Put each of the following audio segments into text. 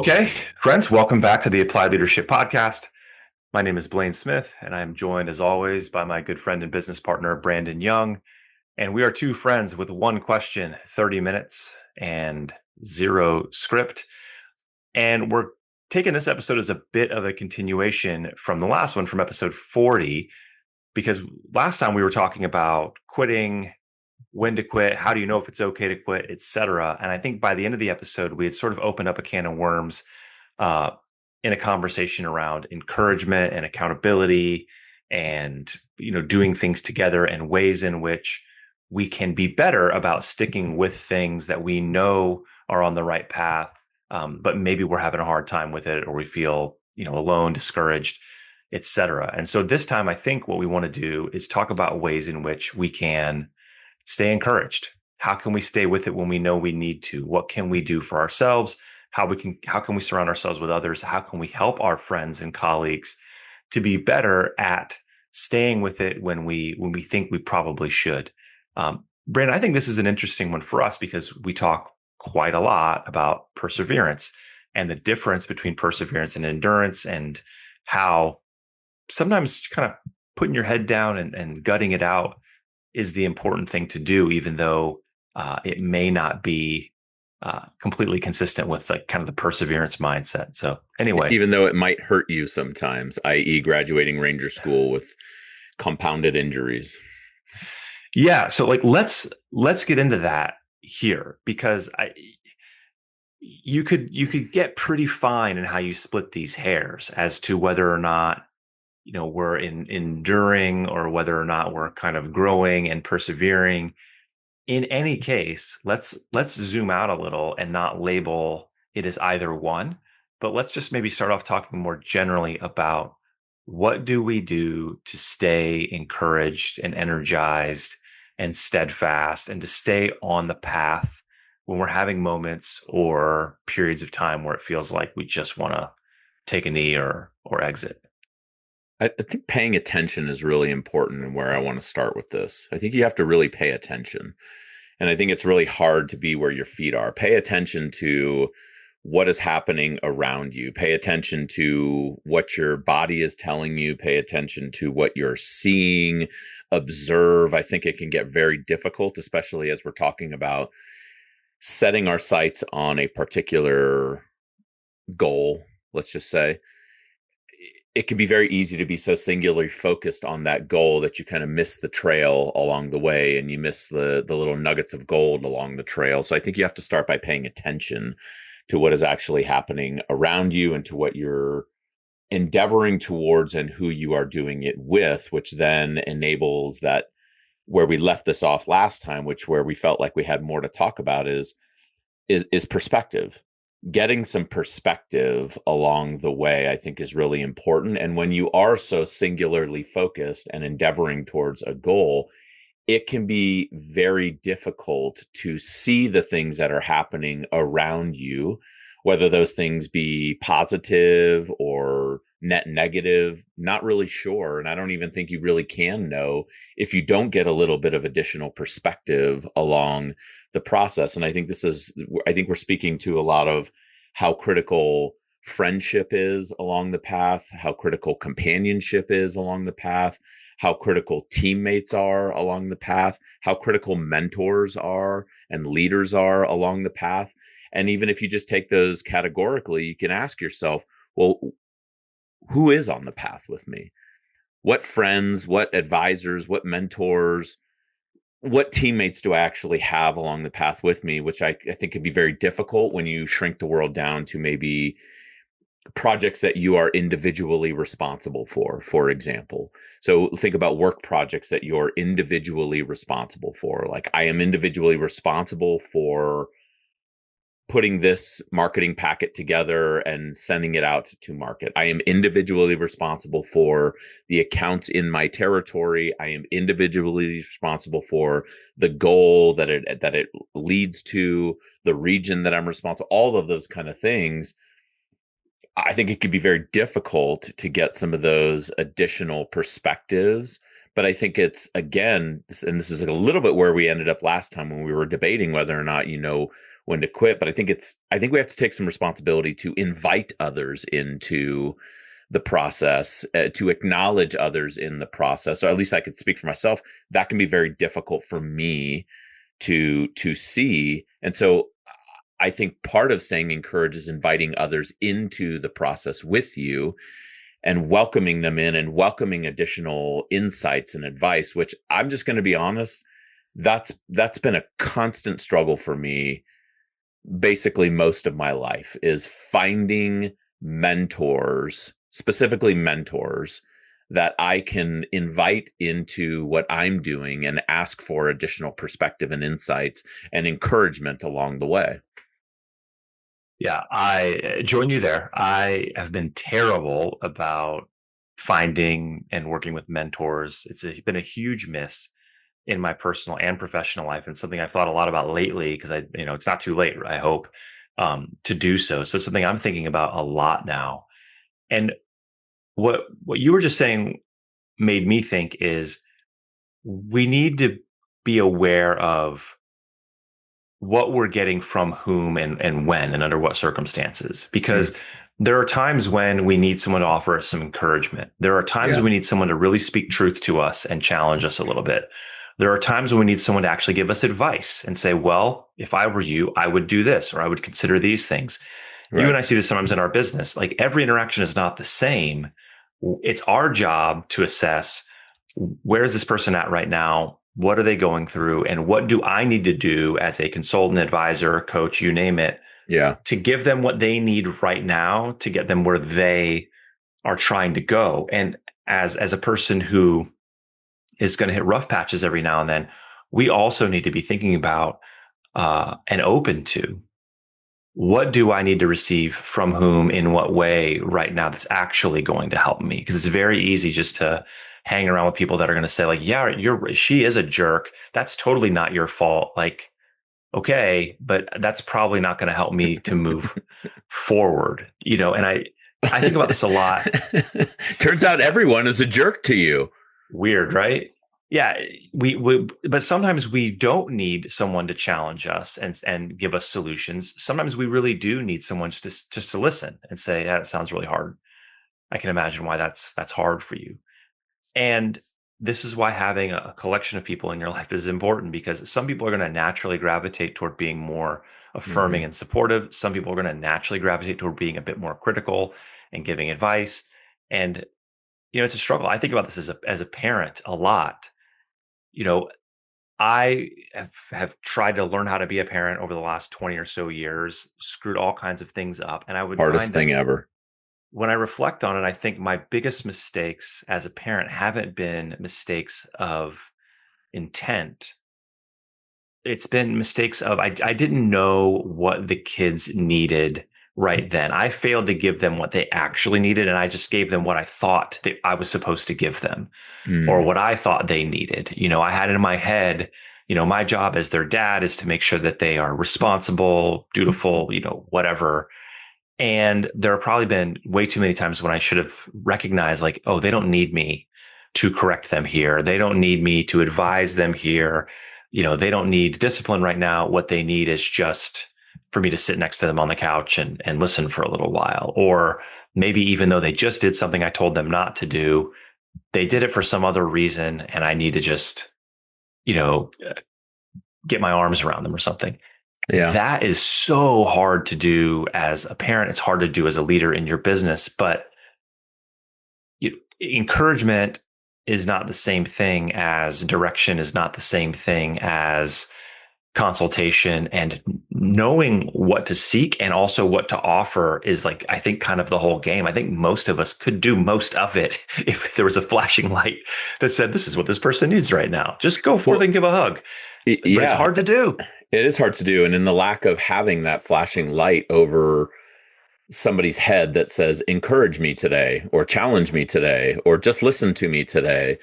Okay, friends, welcome back to the Applied Leadership Podcast. My name is Blaine Smith, and I'm joined, as always, by my good friend and business partner, Brandon Young. And we are two friends with one question, 30 minutes, and zero script. And we're taking this episode as a bit of a continuation from the last one, from episode 40, because last time we were talking about quitting, when to quit, how do you know if it's okay to quit, etc. And I think by the end of the episode, we had sort of opened up a can of worms uh, in a conversation around encouragement and accountability, and doing things together, and ways in which we can be better about sticking with things that we know are on the right path, but maybe we're having a hard time with it, or we feel alone, discouraged, etc. And so this time, I think what we want to do is talk about ways in which we can stay encouraged. How can we stay with it when we know we need to? What can we do for ourselves? How can we surround ourselves with others? How can we help our friends and colleagues to be better at staying with it when we think we probably should? Brandon, I think this is an interesting one for us because we talk quite a lot about perseverance and the difference between perseverance and endurance, and how sometimes kind of putting your head down and gutting it out is the important thing to do, even though it may not be completely consistent with kind of the perseverance mindset. So anyway, Even though it might hurt you sometimes, i.e., graduating Ranger School with compounded injuries. yeah. So let's get into that here, because you could get pretty fine in how you split these hairs as to whether or not we're enduring, or whether or not we're kind of growing and persevering. In any case, let's zoom out a little and not label it as either one, but let's just maybe start off talking more generally about what do we do to stay encouraged and energized and steadfast, and to stay on the path when we're having moments or periods of time where it feels like we just want to take a knee or exit. I think paying attention is really important, and where I want to start with this. I think you have to really pay attention. And I think it's really hard to be where your feet are. Pay attention to what is happening around you. Pay attention to what your body is telling you. Pay attention to what you're seeing. Observe. I think it can get very difficult, especially as we're talking about setting our sights on a particular goal, let's just say. It can be very easy to be so singularly focused on that goal that you kind of miss the trail along the way, and you miss the little nuggets of gold along the trail. So I think you have to start by paying attention to what is actually happening around you, and to what you're endeavoring towards, and who you are doing it with, which then enables that, where we left this off last time, which where we felt like we had more to talk about, is perspective. Getting some perspective along the way, I think, is really important. And when you are so singularly focused and endeavoring towards a goal, it can be very difficult to see the things that are happening around you, whether those things be positive or net negative. Not really sure. And I don't even think you really can know if you don't get a little bit of additional perspective along the process. And I think we're speaking to a lot of how critical friendship is along the path, how critical companionship is along the path, how critical teammates are along the path, how critical mentors are and leaders are along the path. And even if you just take those categorically, you can ask yourself, well, who is on the path with me? What friends, what advisors, what mentors, what teammates do I actually have along the path with me, which I think can be very difficult when you shrink the world down to maybe projects that you are individually responsible for example. So think about work projects that you're individually responsible for. Like, I am individually responsible for putting this marketing packet together and sending it out to market. I am individually responsible for the accounts in my territory. I am individually responsible for the goal that it leads to, the region that I'm responsible, all of those kind of things. I think it could be very difficult to get some of those additional perspectives. But I think it's, again, and this is a little bit where we ended up last time when we were debating whether or not, when to quit. But I think we have to take some responsibility to invite others into the process, to acknowledge others in the process, or at least I could speak for myself. That can be very difficult for me to see. And so I think part of staying encouraged is inviting others into the process with you and welcoming them in and welcoming additional insights and advice, which I'm just going to be honest, that's been a constant struggle for me basically most of my life, is finding mentors, specifically mentors that I can invite into what I'm doing and ask for additional perspective and insights and encouragement along the way. Yeah, I join you there. I have been terrible about finding and working with mentors. Been a huge miss in my personal and professional life, and something I've thought a lot about lately because it's not too late, I hope, to do so. So it's something I'm thinking about a lot now. And what you were just saying made me think is we need to be aware of what we're getting from whom and when and under what circumstances. Because there are times when we need someone to offer us some encouragement. There are times when we need someone to really speak truth to us and challenge us a little bit. There are times when we need someone to actually give us advice and say, well, if I were you, I would do this, or I would consider these things. Right. You and I see this sometimes in our business. Like every interaction is not the same. It's our job to assess, where is this person at right now? What are they going through? And what do I need to do as a consultant, advisor, coach, you name it, to give them what they need right now to get them where they are trying to go? And as a person who is going to hit rough patches every now and then, we also need to be thinking about and open to, what do I need to receive from whom in what way right now that's actually going to help me? Because it's very easy just to hang around with people that are going to say like, yeah, she is a jerk. That's totally not your fault. Like, okay, but that's probably not going to help me to move forward, and I think about this a lot. Turns out everyone is a jerk to you. Weird, right? Yeah, but sometimes we don't need someone to challenge us and give us solutions. Sometimes we really do need someone just to listen and say, yeah, it sounds really hard. I can imagine why that's hard for you. And this is why having a collection of people in your life is important, because some people are going to naturally gravitate toward being more affirming and supportive. Some people are going to naturally gravitate toward being a bit more critical and giving advice. And, it's a struggle. I think about this as a parent a lot. I have tried to learn how to be a parent over the last 20 or so years, screwed all kinds of things up. And I would hardest find thing ever. When I reflect on it, I think my biggest mistakes as a parent haven't been mistakes of intent. It's been mistakes of, I didn't know what the kids needed right then. I failed to give them what they actually needed, and I just gave them what I thought that I was supposed to give them, or what I thought they needed. I had it in my head, my job as their dad is to make sure that they are responsible, dutiful, whatever. And there have probably been way too many times when I should have recognized like, oh, they don't need me to correct them here. They don't need me to advise them here. They don't need discipline right now. What they need is just for me to sit next to them on the couch and listen for a little while. Or maybe even though they just did something I told them not to do, they did it for some other reason, and I need to just, get my arms around them or something. Yeah. That is so hard to do as a parent. It's hard to do as a leader in your business, but encouragement is not the same thing as direction, is not the same thing as consultation, and knowing what to seek and also what to offer is like, I think, kind of the whole game. I think most of us could do most of it if there was a flashing light that said, this is what this person needs right now. Just go forth and give a hug. But it's hard to do. It is hard to do. And in the lack of having that flashing light over somebody's head that says, encourage me today, or challenge me today, or just listen to me today.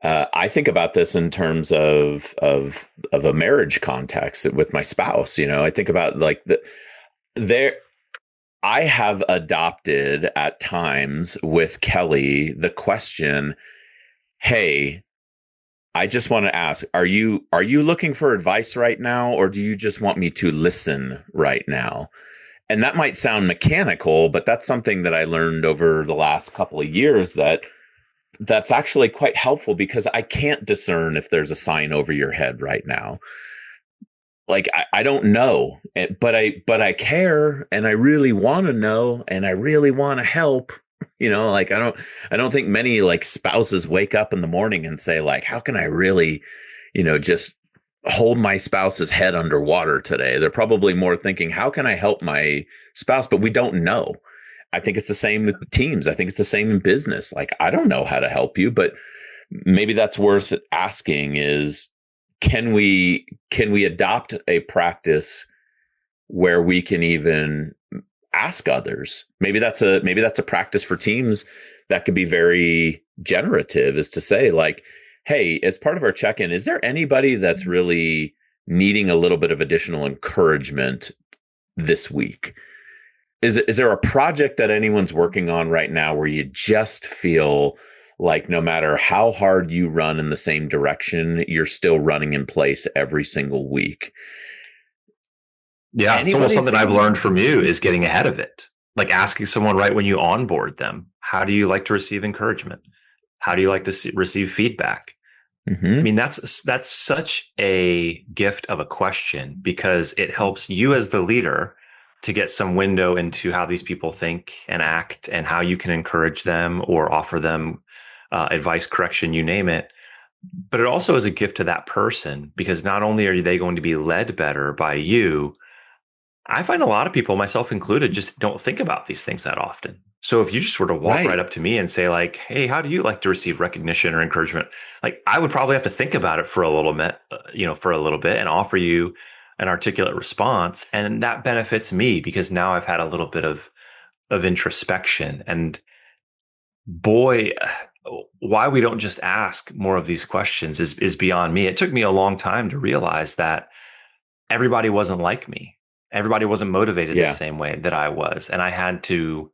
I think about this in terms of a marriage context with my spouse. I think about like I have adopted at times with Kelly the question, hey, I just want to ask, are you looking for advice right now, or do you just want me to listen right now? And that might sound mechanical, but that's something that I learned over the last couple of years, that's actually quite helpful, because I can't discern if there's a sign over your head right now. Like I don't know, but I care, and I really want to know, and I really want to help. Like I don't think many like spouses wake up in the morning and say like, how can I really, just hold my spouse's head underwater today? They're probably more thinking, how can I help my spouse? But we don't know. I think it's the same with teams. I think it's the same in business. Like, I don't know how to help you, but maybe that's worth asking is, can we adopt a practice where we can even ask others? Maybe that's a practice for teams that could be very generative, is to say like, hey, as part of our check-in, is there anybody that's really needing a little bit of additional encouragement this week? Is there a project that anyone's working on right now where you just feel like no matter how hard you run in the same direction, you're still running in place every single week? Yeah, it's almost Anybody something I've think? learned from you is getting ahead of it. Like asking someone right when you onboard them, how do you like to receive encouragement? How do you like to receive feedback? I Mm-hmm. mean, that's such a gift of a question because it helps you as the leader to get some window into how these people think and act and how you can encourage them or offer them advice, correction, you name it. But it also is a gift to that person because not only are they going to be led better by you, I find a lot of people, myself included, just don't think about these things that often. So if you just sort of walk right Right. up to me and say like, "Hey, how do you like to receive recognition or encouragement?" Like I would probably have to think about it for a little bit, for a little bit and offer you an articulate response, and that benefits me because now I've had a little bit of introspection. And boy, why we don't just ask more of these questions is beyond me. It took me a long time to realize that everybody wasn't like me. Everybody wasn't motivated the Yeah. same way that I was. And I had to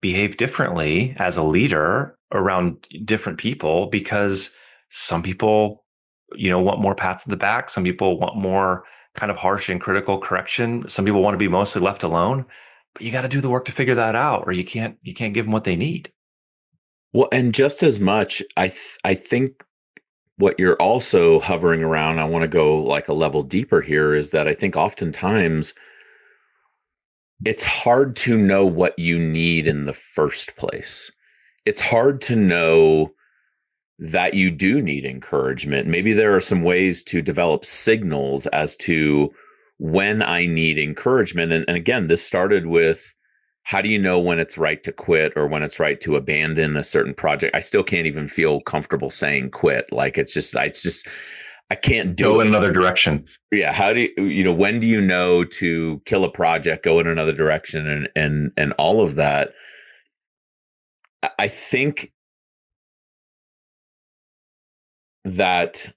behave differently as a leader around different people because some people, want more pats on the back. Some people want more kind of harsh and critical correction. Some people want to be mostly left alone. But you got to do the work to figure that out, or you can't give them what they need. Well, and just as much, I think what you're also hovering around, I want to go like a level deeper here, is that I think oftentimes it's hard to know what you need in the first place. It's hard to know that you do need encouragement. Maybe there are some ways to develop signals as to when I need encouragement. And again, this started with, how do you know when it's right to quit or when it's right to abandon a certain project? I still can't even feel comfortable saying quit. Like it's just, I can't do Go in it. another direction. Yeah. How do when do you know to kill a project, go in another direction, and all of that? I think that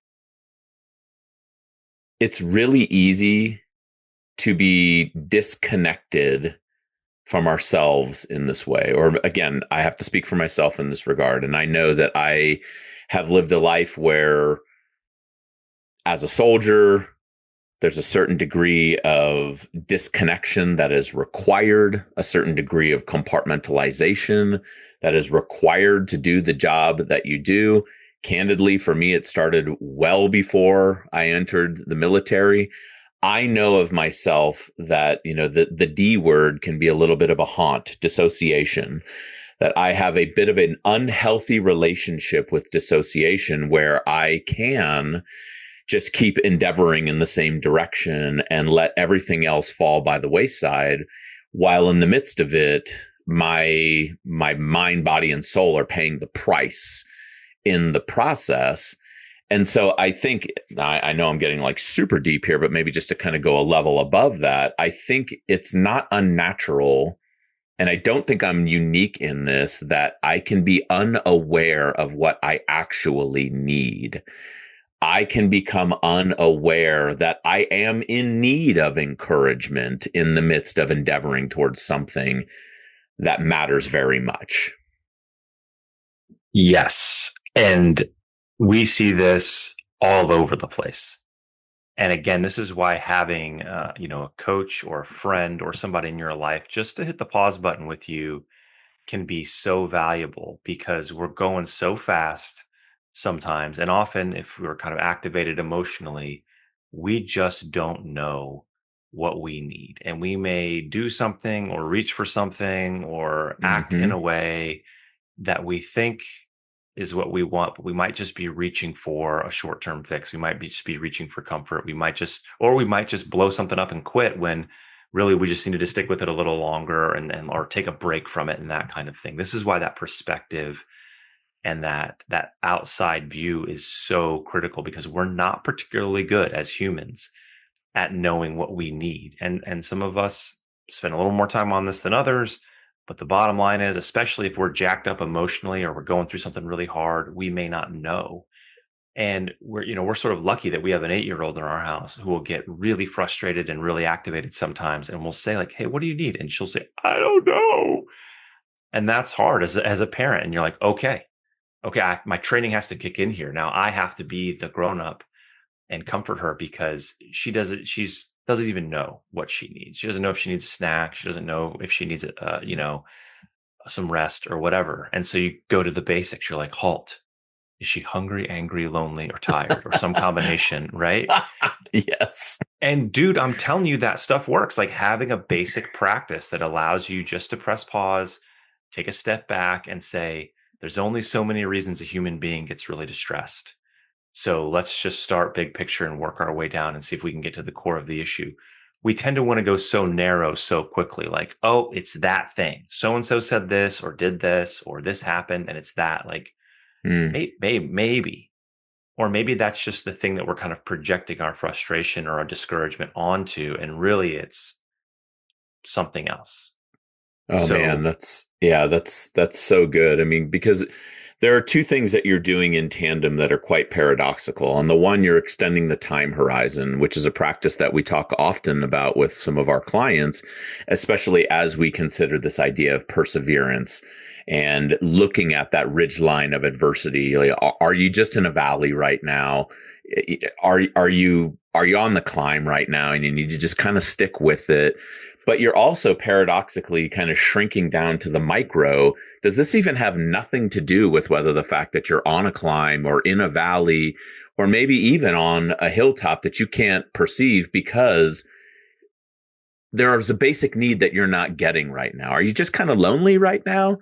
it's really easy to be disconnected from ourselves in this way. Or again, I have to speak for myself in this regard. And I know that I have lived a life where, as a soldier, there's a certain degree of disconnection that is required, a certain degree of compartmentalization that is required to do the job that you do. Candidly, for me, it started well before I entered the military. I know of myself that, the D word can be a little bit of a haunt, dissociation, that I have a bit of an unhealthy relationship with dissociation where I can just keep endeavoring in the same direction and let everything else fall by the wayside, while in the midst of it, my mind, body, and soul are paying the price in the process. And so I think, I know I'm getting like super deep here, but maybe just to kind of go a level above that, I think it's not unnatural. And I don't think I'm unique in this, that I can be unaware of what I actually need. I can become unaware that I am in need of encouragement in the midst of endeavoring towards something that matters very much. Yes. And We see this all over the place. And again, this is why having, a coach or a friend or somebody in your life just to hit the pause button with you can be so valuable because we're going so fast sometimes. And often, if we're kind of activated emotionally, we just don't know what we need. And we may do something or reach for something or act in Hmm. a way that we think is what we want, but we might just be reaching for a short term fix. We might just be reaching for comfort. We might just blow something up and quit when really we just needed to stick with it a little longer and or take a break from it and that kind of thing. This is why that perspective and that outside view is so critical because we're not particularly good as humans at knowing what we need. And some of us spend a little more time on this than others. But the bottom line is, especially if we're jacked up emotionally or we're going through something really hard, we may not know. And we're sort of lucky that we have an 8-year-old in our house who will get really frustrated and really activated sometimes. And we'll say like, "Hey, what do you need?" And she'll say, "I don't know." And that's hard as a parent. And you're like, okay, my training has to kick in here. Now I have to be the grown up and comfort her because she's doesn't even know what she needs. She doesn't know if she needs a snack. She doesn't know if she needs some rest or whatever. And so you go to the basics. You're like, halt. Is she hungry, angry, lonely, or tired, or some combination, right? Yes. And dude, I'm telling you that stuff works. Like having a basic practice that allows you just to press pause, take a step back, and say, there's only so many reasons a human being gets really distressed. So let's just start big picture and work our way down and see if we can get to the core of the issue. We tend to want to go so narrow so quickly, like, oh, it's that thing. So and so said this or did this or this happened, and it's that. Like, Mm. maybe, or maybe that's just the thing that we're kind of projecting our frustration or our discouragement onto, and really it's something else. Oh man, So, that's so good. I mean, because there are two things that you're doing in tandem that are quite paradoxical. On the one, you're extending the time horizon, which is a practice that we talk often about with some of our clients, especially as we consider this idea of perseverance and looking at that ridge line of adversity. Like, are you just in a valley right now? Are you on the climb right now and you need to just kind of stick with it? But you're also paradoxically kind of shrinking down to the micro. Does this even have nothing to do with whether the fact that you're on a climb or in a valley or maybe even on a hilltop that you can't perceive because there's a basic need that you're not getting right now? Are you just kind of lonely right now?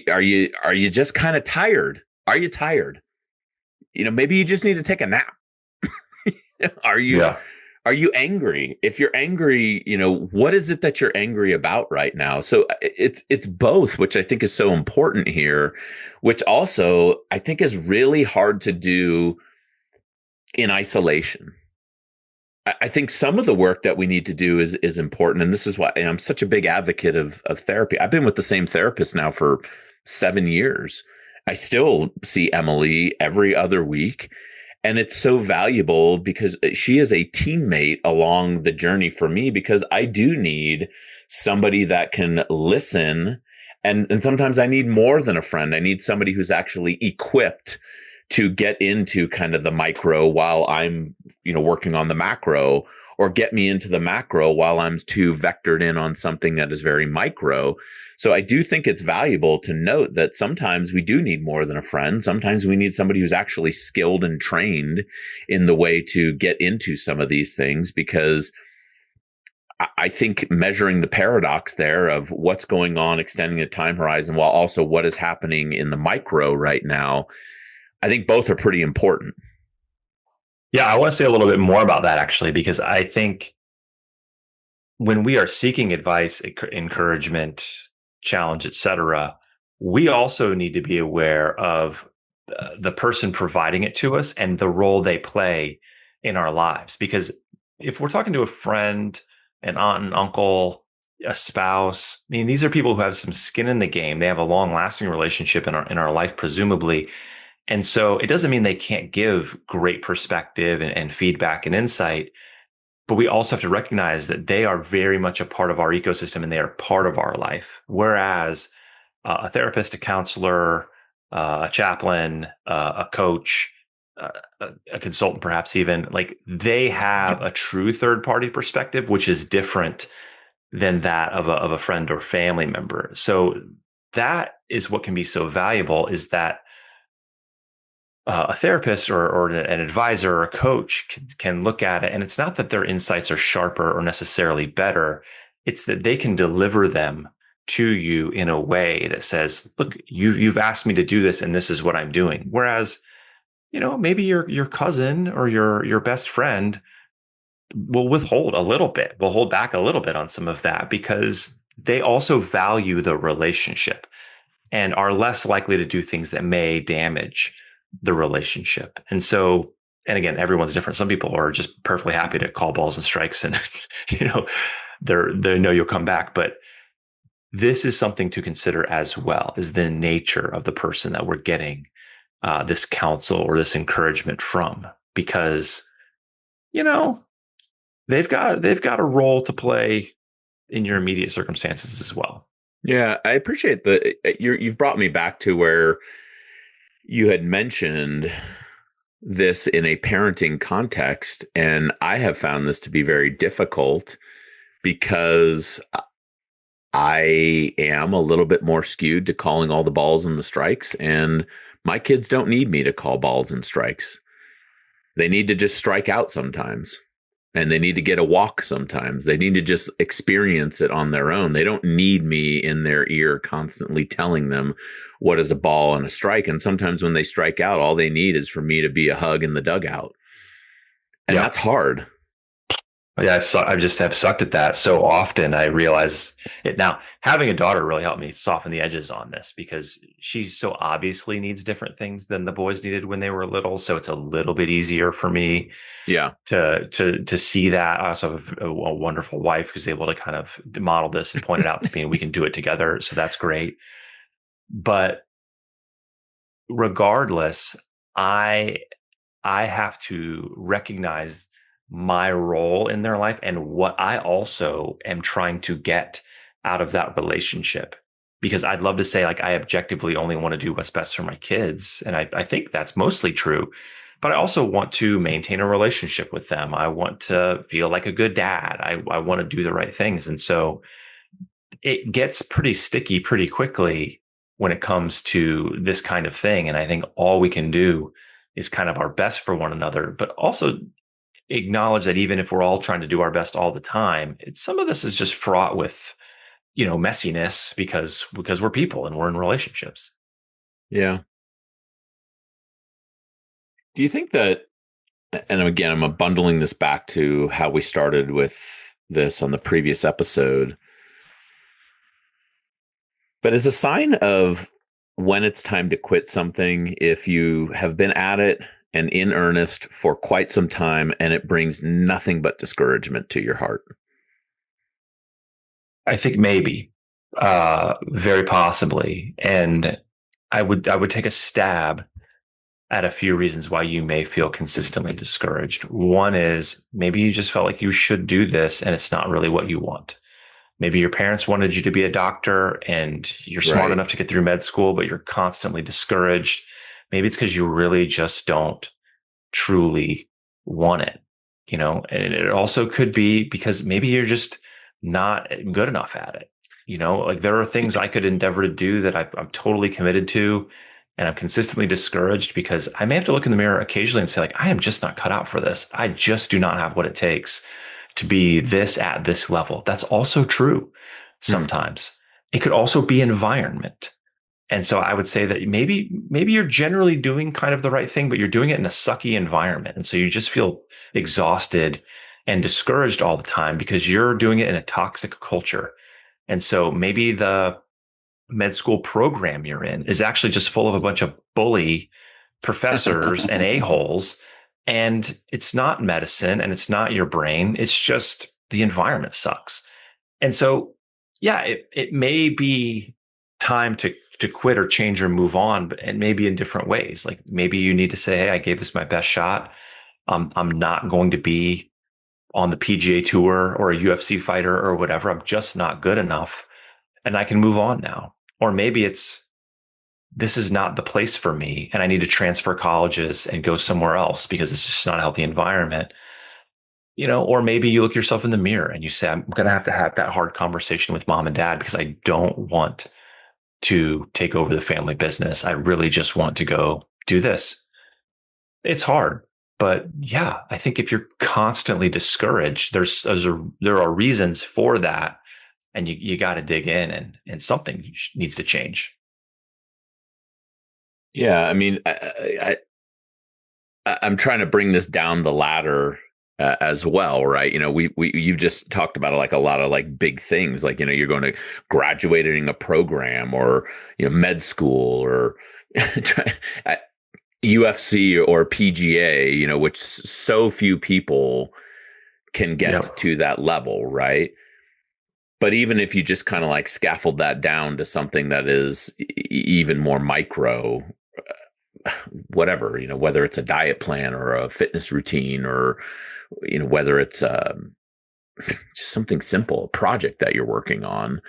Are you just kind of tired? Are you tired? Maybe you just need to take a nap. Are you yeah. are you angry? If you're angry, what is it that you're angry about right now? So it's both, which I think is so important here, which also I think is really hard to do in isolation. I think some of the work that we need to do is important, and this is why I'm such a big advocate of therapy. I've been with the same therapist now for 7 years. I still see Emily every other week. And it's so valuable because she is a teammate along the journey for me because I do need somebody that can listen. And sometimes I need more than a friend. I need somebody who's actually equipped to get into kind of the micro while I'm, working on the macro, or get me into the macro while I'm too vectored in on something that is very micro. So I do think it's valuable to note that sometimes we do need more than a friend. Sometimes we need somebody who's actually skilled and trained in the way to get into some of these things, because I think measuring the paradox there of what's going on, extending the time horizon while also what is happening in the micro right now, I think both are pretty important. Yeah, I want to say a little bit more about that actually, because I think when we are seeking advice, encouragement, challenge, etc., we also need to be aware of the person providing it to us and the role they play in our lives. Because if we're talking to a friend, an aunt and uncle, a spouse, I mean, these are people who have some skin in the game. They have a long lasting relationship in our life, presumably. And so it doesn't mean they can't give great perspective and feedback and insight, but we also have to recognize that they are very much a part of our ecosystem and they are part of our life. Whereas a therapist, a counselor, a chaplain, a coach, a consultant, perhaps even, like they have a true third party perspective, which is different than that of a friend or family member. So that is what can be so valuable, is that a therapist or an advisor or a coach can look at it. And it's not that their insights are sharper or necessarily better. It's that they can deliver them to you in a way that says, look, you've asked me to do this and this is what I'm doing. Whereas, maybe your cousin or your best friend will withhold a little bit, will hold back a little bit on some of that because they also value the relationship and are less likely to do things that may damage the relationship. And so, and again, everyone's different. Some people are just perfectly happy to call balls and strikes and, you know, they know you'll come back. But this is something to consider as well, is the nature of the person that we're getting this counsel or this encouragement from, because, they've got a role to play in your immediate circumstances as well. Yeah, I appreciate you've brought me back to where you had mentioned this in a parenting context, and I have found this to be very difficult because I am a little bit more skewed to calling all the balls and the strikes, and my kids don't need me to call balls and strikes. They need to just strike out sometimes. And they need to get a walk sometimes. They need to just experience it on their own. They don't need me in their ear constantly telling them what is a ball and a strike. And sometimes when they strike out, all they need is for me to be a hug in the dugout. And Yeah. that's hard. Yeah, I just have sucked at that so often. I realize it now. Having a daughter really helped me soften the edges on this, because she so obviously needs different things than the boys needed when they were little. So it's a little bit easier for me Yeah. to see that. I also have a wonderful wife who's able to kind of model this and point it out to me, and we can do it together. So that's great. But regardless, I I have to recognize my role in their life and what I also am trying to get out of that relationship. Because I'd love to say, like, I objectively only want to do what's best for my kids. And I think that's mostly true. But I also want to maintain a relationship with them. I want to feel like a good dad. I want to do the right things. And so it gets pretty sticky pretty quickly when it comes to this kind of thing. And I think all we can do is kind of our best for one another, but also acknowledge that even if we're all trying to do our best all the time, some of this is just fraught with, messiness because we're people and we're in relationships. Yeah. Do you think that, and again, I'm bundling this back to how we started with this on the previous episode, but as a sign of when it's time to quit something, if you have been at it and in earnest for quite some time and it brings nothing but discouragement to your heart? I think maybe, very possibly. And I would take a stab at a few reasons why you may feel consistently discouraged. One is maybe you just felt like you should do this and it's not really what you want. Maybe your parents wanted you to be a doctor and you're smart Right. enough to get through med school, but you're constantly discouraged. Maybe it's because you really just don't truly want it, and it also could be because maybe you're just not good enough at it. Like there are things I could endeavor to do that I'm totally committed to, and I'm consistently discouraged because I may have to look in the mirror occasionally and say, like, I am just not cut out for this. I just do not have what it takes to be this at this level. That's also true sometimes. It could also be environment. And so I would say that maybe you're generally doing kind of the right thing, but you're doing it in a sucky environment. And so you just feel exhausted and discouraged all the time because you're doing it in a toxic culture. And so maybe the med school program you're in is actually just full of a bunch of bully professors and a-holes. And it's not medicine and it's not your brain. It's just the environment sucks. And so, yeah, it may be time to quit or change or move on, and maybe in different ways. Like maybe you need to say, hey, I gave this my best shot. I'm not going to be on the PGA tour or a UFC fighter or whatever. I'm just not good enough and I can move on now. Or maybe it's this is not the place for me and I need to transfer colleges and go somewhere else because it's just not a healthy environment. Or maybe you look yourself in the mirror and you say, I'm going to have that hard conversation with mom and dad because I don't want to take over the family business. I really just want to go do this. It's hard, but yeah, I think if you're constantly discouraged, there are reasons for that, and you got to dig in, and something needs to change. Yeah, I mean, I'm trying to bring this down the ladder as well, right? You just talked about like a lot of like big things, like you're going to graduating a program or med school or UFC or PGA, which so few people can get Yep. to that level, right? But even if you just kind of like scaffold that down to something that is even more micro, whatever, whether it's a diet plan or a fitness routine or, whether it's just something simple, a project that you're working on.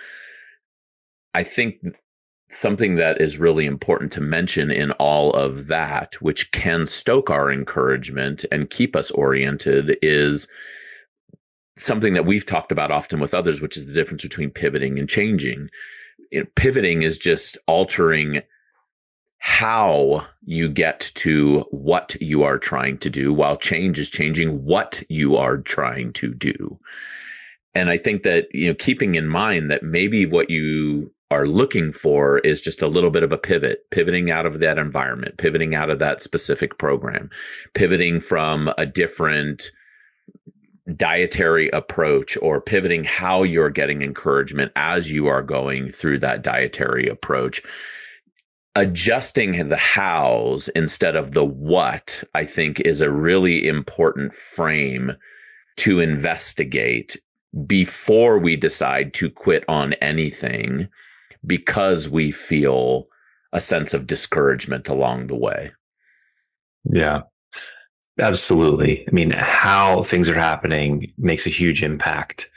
I think something that is really important to mention in all of that, which can stoke our encouragement and keep us oriented, is something that we've talked about often with others, which is the difference between pivoting and changing. Pivoting is just altering how you get to what you are trying to do, while change is changing what you are trying to do. And I think that, keeping in mind that maybe what you are looking for is just a little bit of a pivoting out of that environment, pivoting out of that specific program, pivoting from a different dietary approach, or pivoting how you're getting encouragement as you are going through that dietary approach. Adjusting the hows instead of the what, I think, is a really important frame to investigate before we decide to quit on anything because we feel a sense of discouragement along the way. Yeah, absolutely. I mean, how things are happening makes a huge impact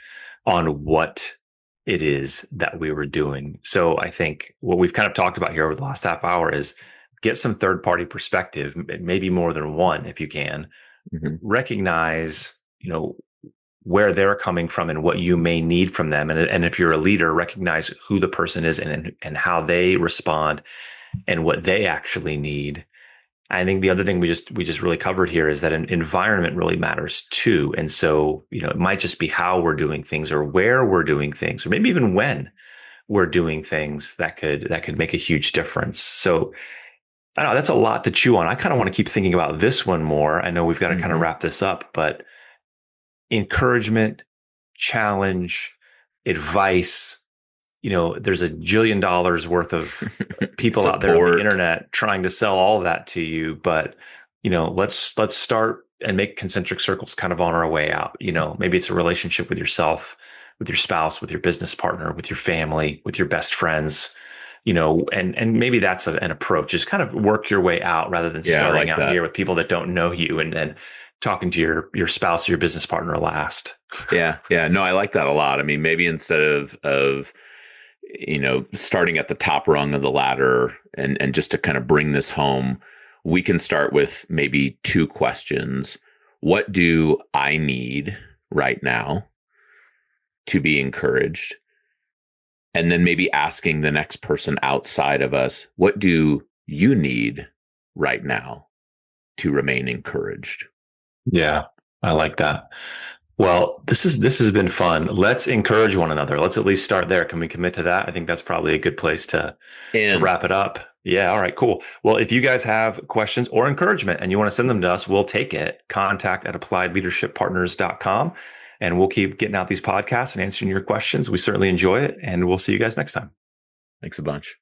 on what it is that we were doing. So I think what we've kind of talked about here over the last half hour is get some third party perspective, maybe more than one if you can. Mm-hmm. Recognize, where they're coming from and what you may need from them. And if you're a leader, recognize who the person is and how they respond and what they actually need. I think the other thing we just really covered here is that an environment really matters too. And so, it might just be how we're doing things or where we're doing things, or maybe even when we're doing things that could make a huge difference. So I don't know, that's a lot to chew on. I kind of want to keep thinking about this one more. I know we've got to kind of wrap this up, but encouragement, challenge, advice. There's $1 jillion worth of people out there on the internet trying to sell all of that to you. But, let's start and make concentric circles kind of on our way out. Maybe it's a relationship with yourself, with your spouse, with your business partner, with your family, with your best friends, and maybe that's an approach. Just kind of work your way out rather than starting out here with people that don't know you and then talking to your spouse or your business partner last. Yeah. No, I like that a lot. I mean, maybe instead of starting at the top rung of the ladder and just to kind of bring this home, we can start with maybe two questions. What do I need right now to be encouraged? And then maybe asking the next person outside of us, what do you need right now to remain encouraged? Yeah, I like that. Well, this has been fun. Let's encourage one another. Let's at least start there. Can we commit to that? I think that's probably a good place to wrap it up. Yeah. All right, cool. Well, if you guys have questions or encouragement and you want to send them to us, we'll take it. contact@appliedleadershippartners.com. And we'll keep getting out these podcasts and answering your questions. We certainly enjoy it. And we'll see you guys next time. Thanks a bunch.